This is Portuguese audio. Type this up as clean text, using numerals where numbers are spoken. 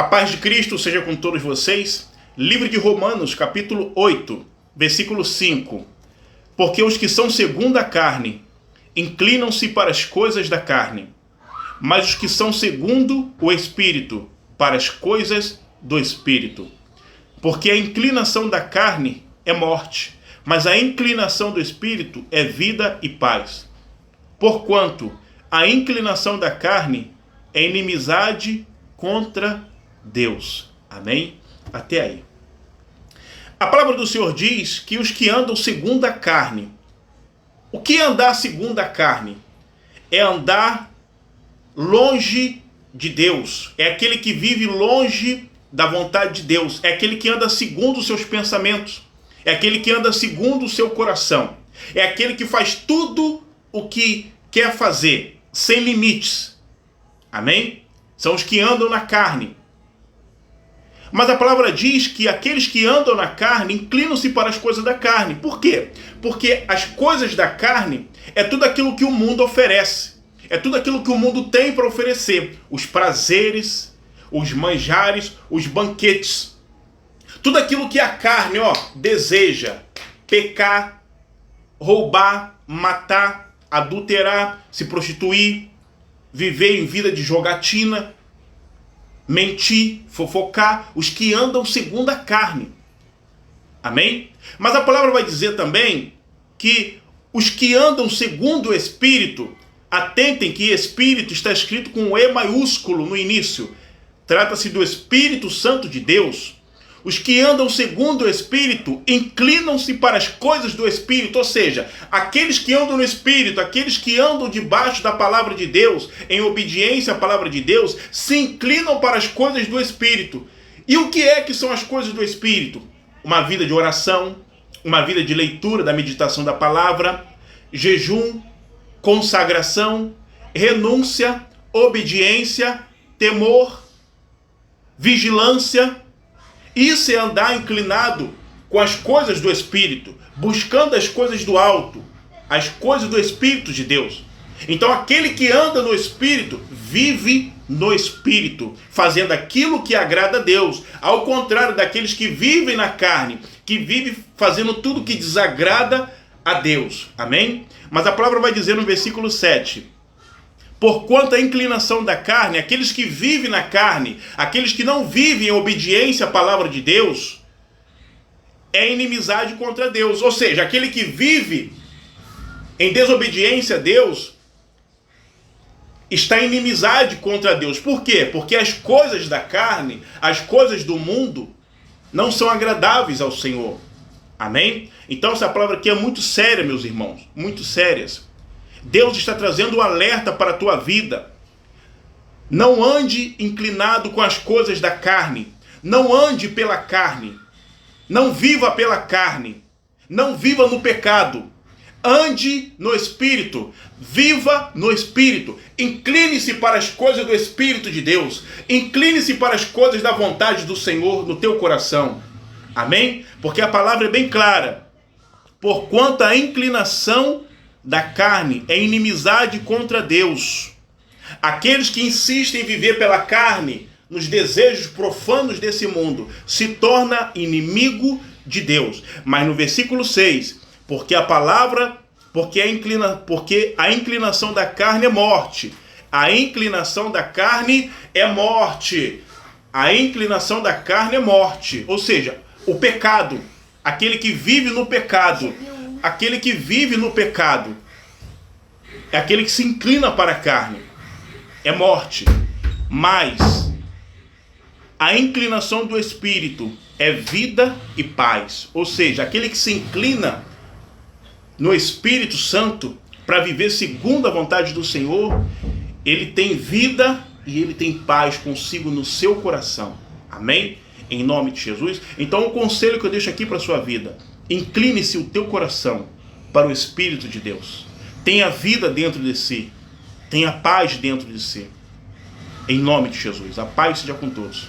A paz de Cristo seja com todos vocês. Livro de Romanos, capítulo 8, versículo 5. Porque os que são segundo a carne inclinam-se para as coisas da carne, mas os que são segundo o Espírito, para as coisas do Espírito. Porque a inclinação da carne é morte, mas a inclinação do Espírito é vida e paz. Porquanto a inclinação da carne é inimizade contra Deus. Amém? Até aí. A palavra do Senhor diz que os que andam segundo a carne. O que é andar segundo a carne? É andar longe de Deus. É aquele que vive longe da vontade de Deus. É aquele que anda segundo os seus pensamentos. É aquele que anda segundo o seu coração. É aquele que faz tudo o que quer fazer, sem limites. Amém? São os que andam na carne. Mas a palavra diz que aqueles que andam na carne inclinam-se para as coisas da carne. Por quê? Porque as coisas da carne é tudo aquilo que o mundo oferece. É tudo aquilo que o mundo tem para oferecer. Os prazeres, os manjares, os banquetes. Tudo aquilo que a carne, deseja. Pecar, roubar, matar, adulterar, se prostituir, viver em vida de jogatina, mentir, fofocar, os que andam segundo a carne. Amém? Mas a palavra vai dizer também que os que andam segundo o Espírito, atentem que Espírito está escrito com um E maiúsculo no início. Trata-se do Espírito Santo de Deus. Os que andam segundo o Espírito inclinam-se para as coisas do Espírito, ou seja, aqueles que andam no Espírito, aqueles que andam debaixo da palavra de Deus, em obediência à palavra de Deus, se inclinam para as coisas do Espírito. E o que é que são as coisas do Espírito? Uma vida de oração, uma vida de leitura da meditação da palavra, jejum, consagração, renúncia, obediência, temor, vigilância. Isso é andar inclinado com as coisas do Espírito, buscando as coisas do alto, as coisas do Espírito de Deus. Então aquele que anda no Espírito, vive no Espírito, fazendo aquilo que agrada a Deus, ao contrário daqueles que vivem na carne, que vivem fazendo tudo que desagrada a Deus. Amém? Mas a palavra vai dizer no versículo 7... Porquanto a inclinação da carne, aqueles que vivem na carne, aqueles que não vivem em obediência à palavra de Deus, é inimizade contra Deus. Ou seja, aquele que vive em desobediência a Deus, está em inimizade contra Deus. Por quê? Porque as coisas da carne, as coisas do mundo, não são agradáveis ao Senhor. Amém? Então essa palavra aqui é muito séria, meus irmãos, muito sérias. Deus está trazendo um alerta para a tua vida. Não ande inclinado com as coisas da carne. Não ande pela carne. Não viva pela carne. Não viva no pecado. Ande no Espírito. Viva no Espírito. Incline-se para as coisas do Espírito de Deus. Incline-se para as coisas da vontade do Senhor no teu coração. Amém? Porque a palavra é bem clara. Porquanto a inclinação da carne é inimizade contra Deus. Aqueles que insistem em viver pela carne, nos desejos profanos desse mundo, se torna inimigo de Deus. Mas no versículo 6, porque a inclinação da carne é morte. A inclinação da carne é morte. A inclinação da carne é morte. Ou seja, o pecado, aquele que vive no pecado. Aquele que vive no pecado é aquele que se inclina para a carne. É morte. Mas a inclinação do Espírito é vida e paz. Ou seja, aquele que se inclina no Espírito Santo para viver segundo a vontade do Senhor, ele tem vida e ele tem paz consigo no seu coração. Amém? Em nome de Jesus. Então o conselho que eu deixo aqui para a sua vida: incline-se o teu coração para o Espírito de Deus. Tenha vida dentro de si. Tenha paz dentro de si. Em nome de Jesus. A paz seja com todos.